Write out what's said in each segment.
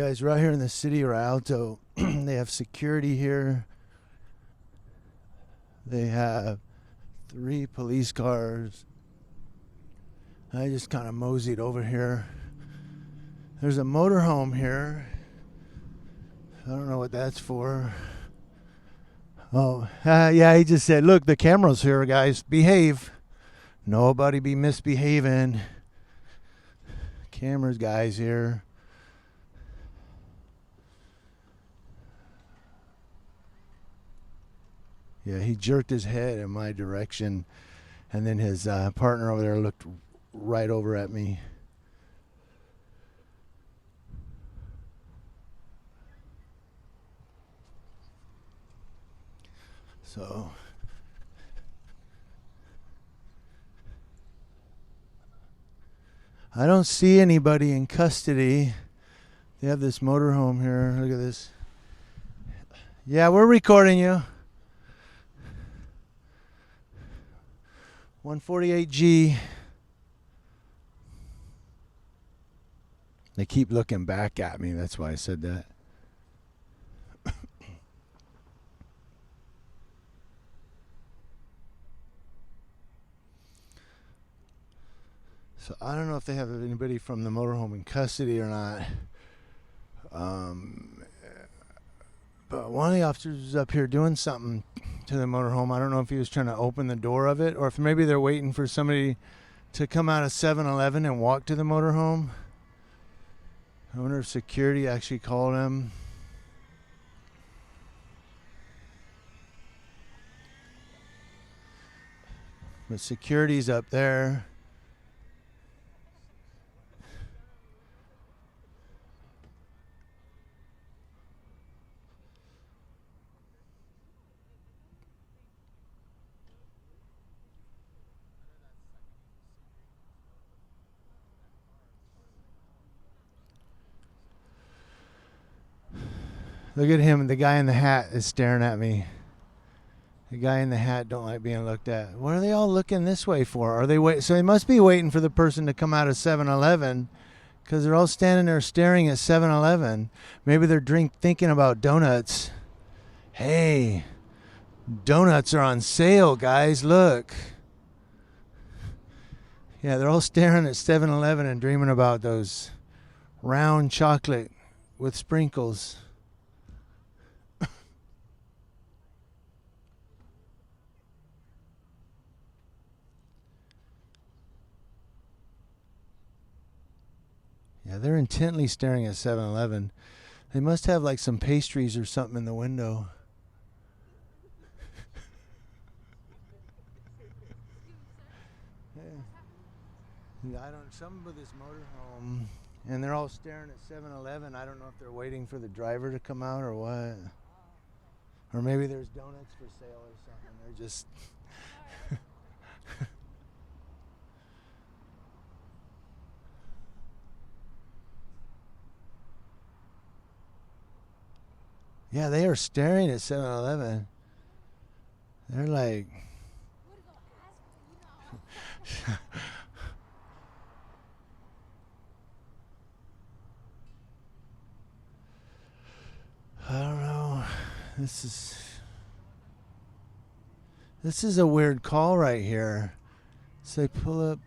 Guys, right here in the city of Rialto, they have security here. They have 3 police cars. I just kind of moseyed over here. There's a motorhome here. I don't know what that's for. Oh, yeah, he just said, look, the camera's here, guys. Behave. Nobody be misbehaving. Cameras, guys, here. Yeah, he jerked his head in my direction, and then his partner over there looked right over at me. So I don't see anybody in custody. They have this motorhome here. Look at this. Yeah, we're recording you. 148G. They keep looking back at me. That's why I said that. So I don't know if they have anybody from the motorhome in custody or not. But one of the officers was up here doing something to the motorhome. I don't know if he was trying to open the door of it or if maybe they're waiting for somebody to come out of 7-Eleven and walk to the motorhome. I wonder if security actually called him. But security's up there. Look at him. The guy in the hat is staring at me. The guy in the hat don't like being looked at. What are they all looking this way for? Are they wait? So they must be waiting for the person to come out of 7-Eleven, because they're all standing there staring at 7-Eleven. Maybe they're thinking about donuts. Hey, donuts are on sale, guys. Look. Yeah, they're all staring at 7-Eleven and dreaming about those round chocolate with sprinkles. Yeah, they're intently staring at 7-Eleven. They must have like some pastries or something in the window. Yeah, I don't. Some with this motorhome, and they're all staring at 7-Eleven. I don't know if they're waiting for the driver to come out or what. Or maybe there's donuts for sale or something. They're just. Yeah, they are staring at 7-Eleven. They're like. I don't know. This is a weird call right here. So they pull up.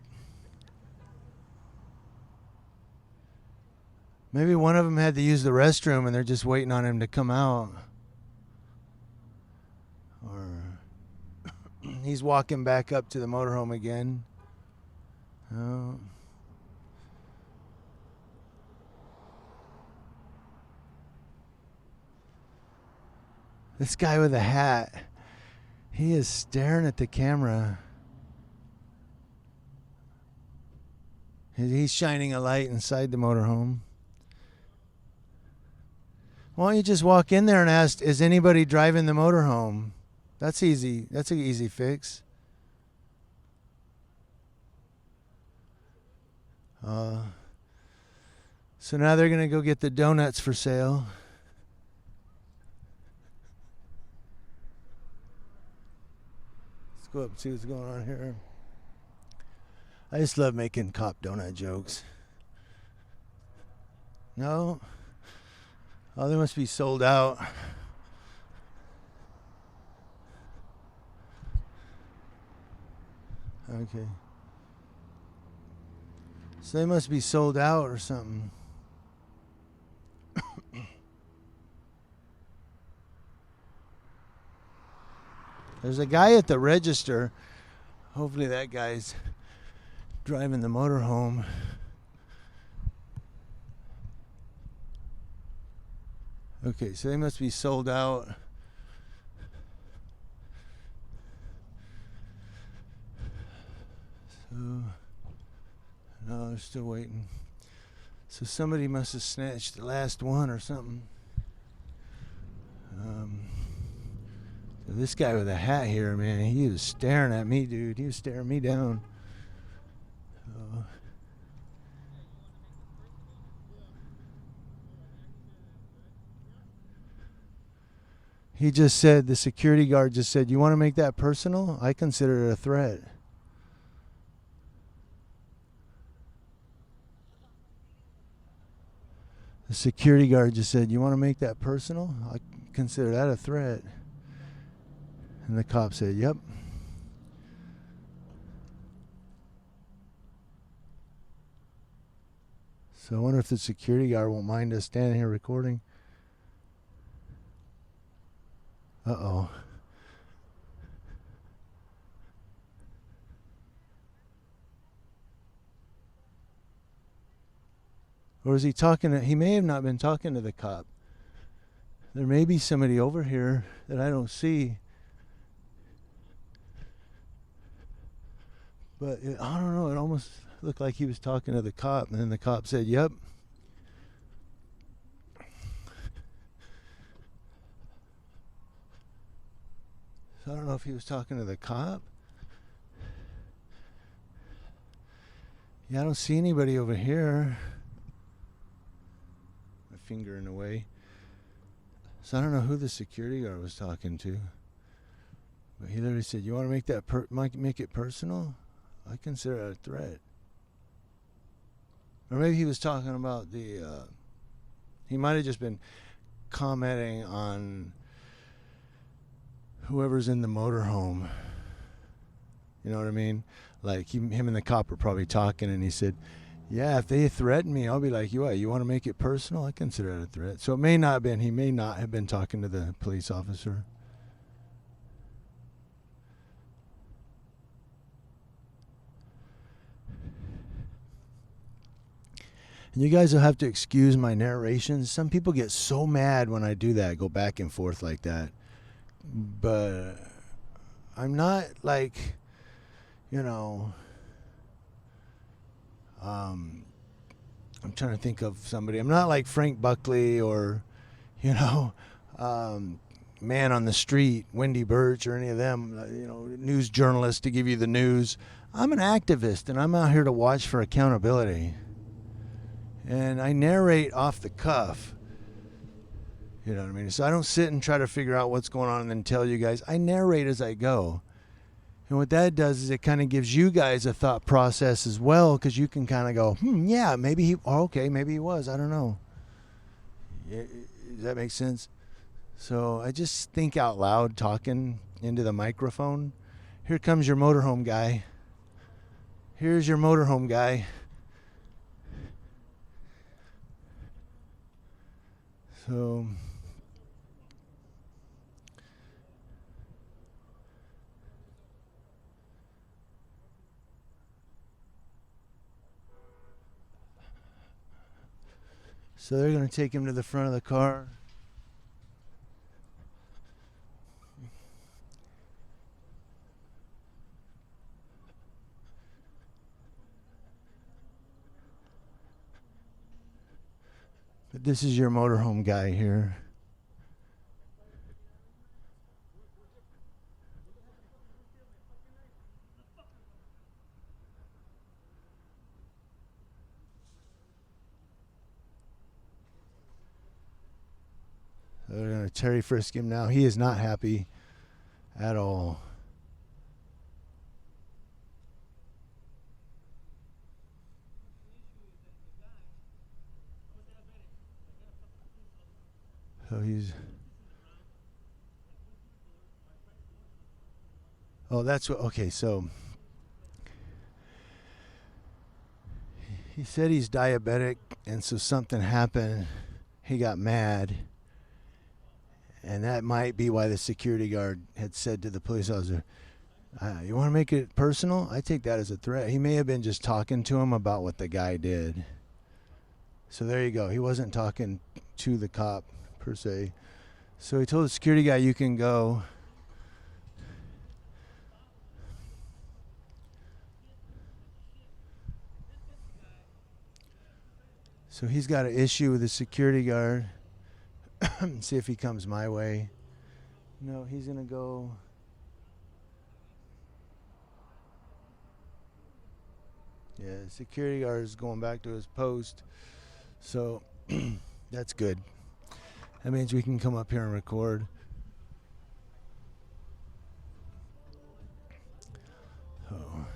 Maybe one of them had to use the restroom and they're just waiting on him to come out. Or he's walking back up to the motorhome again. Oh. This guy with a hat, he is staring at the camera. He's shining a light inside the motorhome. Why don't you just walk in there and ask, is anybody driving the motorhome? That's easy. That's an easy fix. So now they're going to go get the donuts for sale. Let's go up and see what's going on here. I just love making cop donut jokes. No? Oh, they must be sold out. Okay. So they must be sold out or something. There's a guy at the register. Hopefully that guy's driving the motorhome. Okay, so they must be sold out. So, no, they're still waiting. So somebody must have snatched the last one or something. So this guy with a hat here, man, he was staring at me, dude. He was staring me down. He just said, the security guard just said, you want to make that personal? I consider it a threat. The security guard just said, you want to make that personal? I consider that a threat. And the cop said, yep. So I wonder if the security guard won't mind us standing here recording. Uh-oh. Or is he talking to, he may have not been talking to the cop. There may be somebody over here that I don't see. But I don't know, it almost looked like he was talking to the cop, and then the cop said, yep. So I don't know if he was talking to the cop. Yeah, I don't see anybody over here. My finger in the way. So I don't know who the security guard was talking to. But he literally said, you want to make that make it personal? I consider it a threat. Or maybe he was talking about the he might have just been commenting on whoever's in the motorhome. You know what I mean? Like him and the cop were probably talking, and he said, yeah, if they threaten me, I'll be like, you want to make it personal? I consider it a threat. So it may not have been, he may not have been talking to the police officer. And you guys will have to excuse my narrations. Some people get so mad when I do that, go back and forth like that. But I'm not like, you know, I'm trying to think of somebody. I'm not like Frank Buckley or, you know, Man on the Street, Wendy Birch, or any of them, you know, news journalists to give you the news. I'm an activist, and I'm out here to watch for accountability. And I narrate off the cuff. You know what I mean? So I don't sit and try to figure out what's going on and then tell you guys. I narrate as I go. And what that does is it kind of gives you guys a thought process as well, because you can kind of go, yeah, maybe he, okay, maybe he was. I don't know. Does that make sense? So I just think out loud, talking into the microphone. Here comes your motorhome guy. Here's your motorhome guy. So they're going to take him to the front of the car. But this is your motorhome guy here. They're going to Terry frisk him now. He is not happy at all. So he's. Oh, that's what. Okay, so he said he's diabetic, and so something happened. He got mad, and that might be why the security guard had said to the police officer, "You want to make it personal?" I take that as a threat. He may have been just talking to him about what the guy did. So there you go. He wasn't talking to the cop per se. So he told the security guy, "You can go." So he's got an issue with the security guard. See if he comes my way. No, he's going to go. Yeah, the security guard is going back to his post. So that's good. That means we can come up here and record. Oh.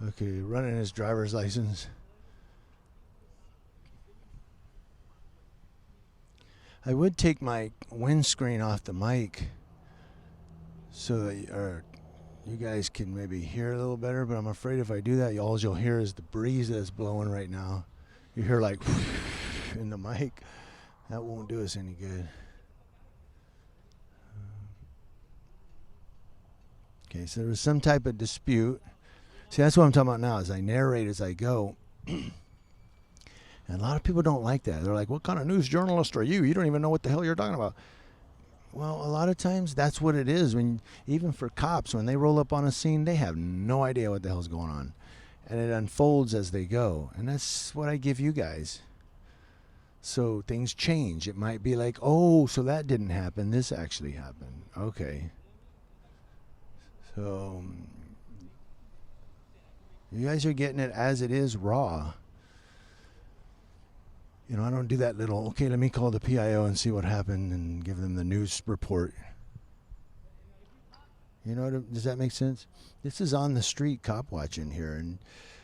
Okay, running his driver's license. I would take my windscreen off the mic so that you guys can maybe hear a little better, but I'm afraid if I do that, all you'll hear is the breeze that's blowing right now. You hear like in the mic. That won't do us any good. Okay, so there was some type of dispute. See, that's what I'm talking about now, is I narrate as I go. And a lot of people don't like that. They're like, what kind of news journalist are you? You don't even know what the hell you're talking about. Well, a lot of times that's what it is. Even for cops, when they roll up on a scene, they have no idea what the hell's going on. And it unfolds as they go. And that's what I give you guys. So things change. It might be like, oh, so that didn't happen. This actually happened. Okay. So you guys are getting it as it is, raw. You know, I don't do that little, okay, let me call the PIO and see what happened and give them the news report. You know, does that make sense? This is on the street cop watching here. And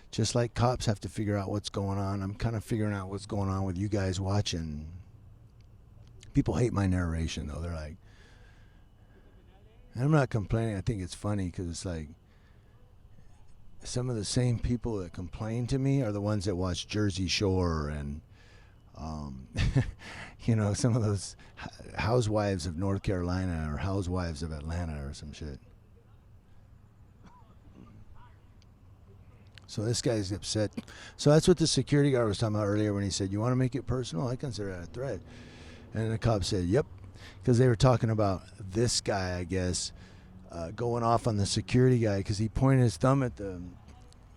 just like cops have to figure out what's going on, I'm kind of figuring out what's going on with you guys watching. People hate my narration, though. They're like, and I'm not complaining. I think it's funny because it's like some of the same people that complain to me are the ones that watch Jersey Shore and you know, some of those housewives of North Carolina or housewives of Atlanta or some shit. So this guy's upset. So that's what the security guard was talking about earlier when he said, you want to make it personal? I consider that a threat. And the cop said, yep. Because they were talking about this guy, I guess, going off on the security guy because he pointed his thumb at the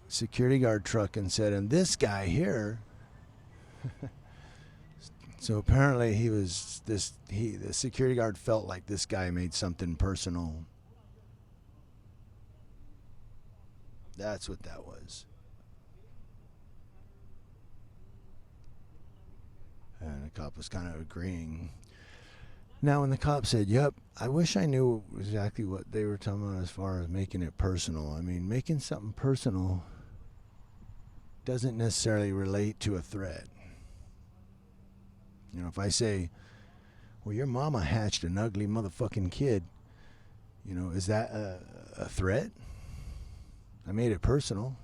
security guard truck and said, and this guy here. So apparently the security guard felt like this guy made something personal. That's what that was. And the cop was kind of agreeing. Now when the cop said, yep, I wish I knew exactly what they were talking about as far as making it personal. I mean, making something personal doesn't necessarily relate to a threat. You know, if I say, well, your mama hatched an ugly motherfucking kid, you know, is that a threat? I made it personal.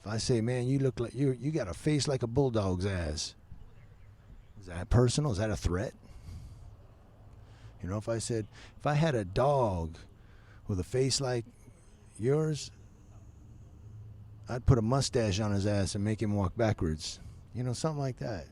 If I say, man, you look like you got a face like a bulldog's ass, is that personal? Is that a threat? You know, if I said, if I had a dog with a face like yours, I'd put a mustache on his ass and make him walk backwards. You know, something like that.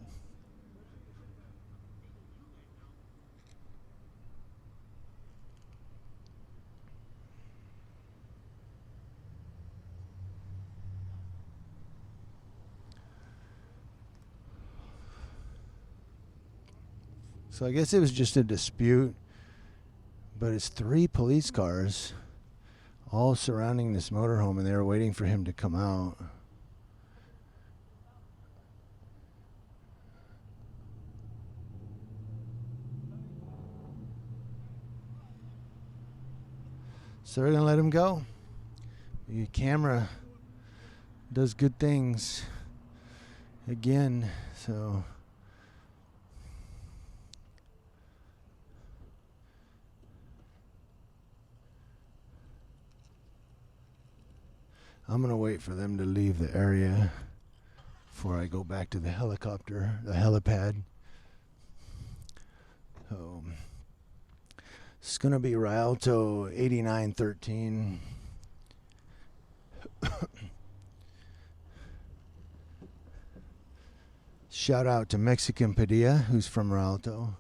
So I guess it was just a dispute, but it's 3 police cars all surrounding this motorhome, and they were waiting for him to come out. So we're going to let him go. Your camera does good things again, so I'm going to wait for them to leave the area before I go back to the helicopter, the helipad. So it's going to be Rialto 8913. Shout out to Mexican Padilla, who's from Rialto.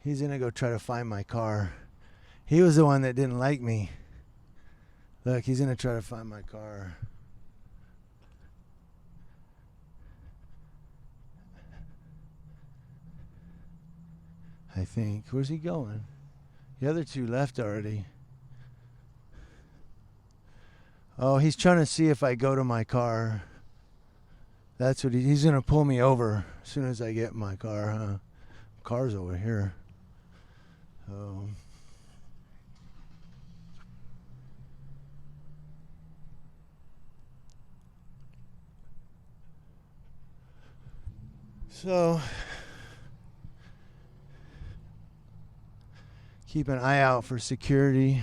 He's going to go try to find my car. He was the one that didn't like me. Look, he's going to try to find my car. I think. Where's he going? The other two left already. Oh, he's trying to see if I go to my car. That's what he's going to pull me over as soon as I get in my car, huh? Car's over here. Oh. So keep an eye out for security.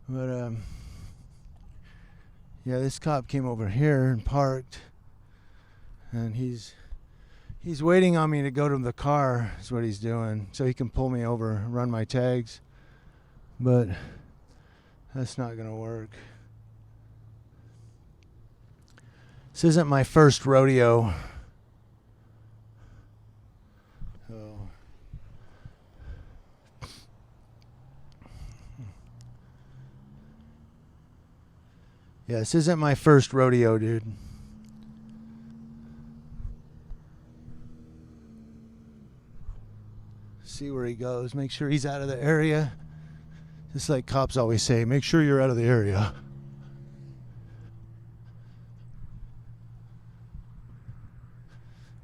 But yeah, this cop came over here and parked, and he's waiting on me to go to the car is what he's doing, so he can pull me over and run my tags. But that's not gonna work. This isn't my first rodeo. Yeah, this isn't my first rodeo, dude. See where he goes. Make sure he's out of the area. Just like cops always say, make sure you're out of the area.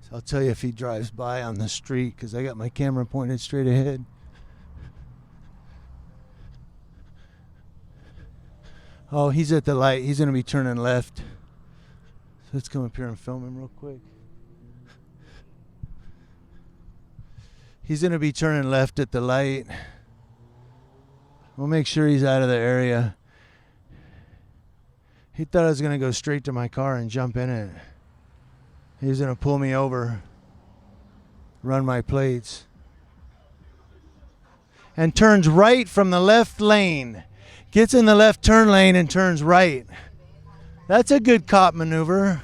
So I'll tell you if he drives by on the street, because I got my camera pointed straight ahead. Oh, he's at the light. He's going to be turning left. So let's come up here and film him real quick. He's going to be turning left at the light. We'll make sure he's out of the area. He thought I was going to go straight to my car and jump in it. He's going to pull me over, run my plates, and turns right from the left lane. Gets in the left turn lane and turns right. That's a good cop maneuver.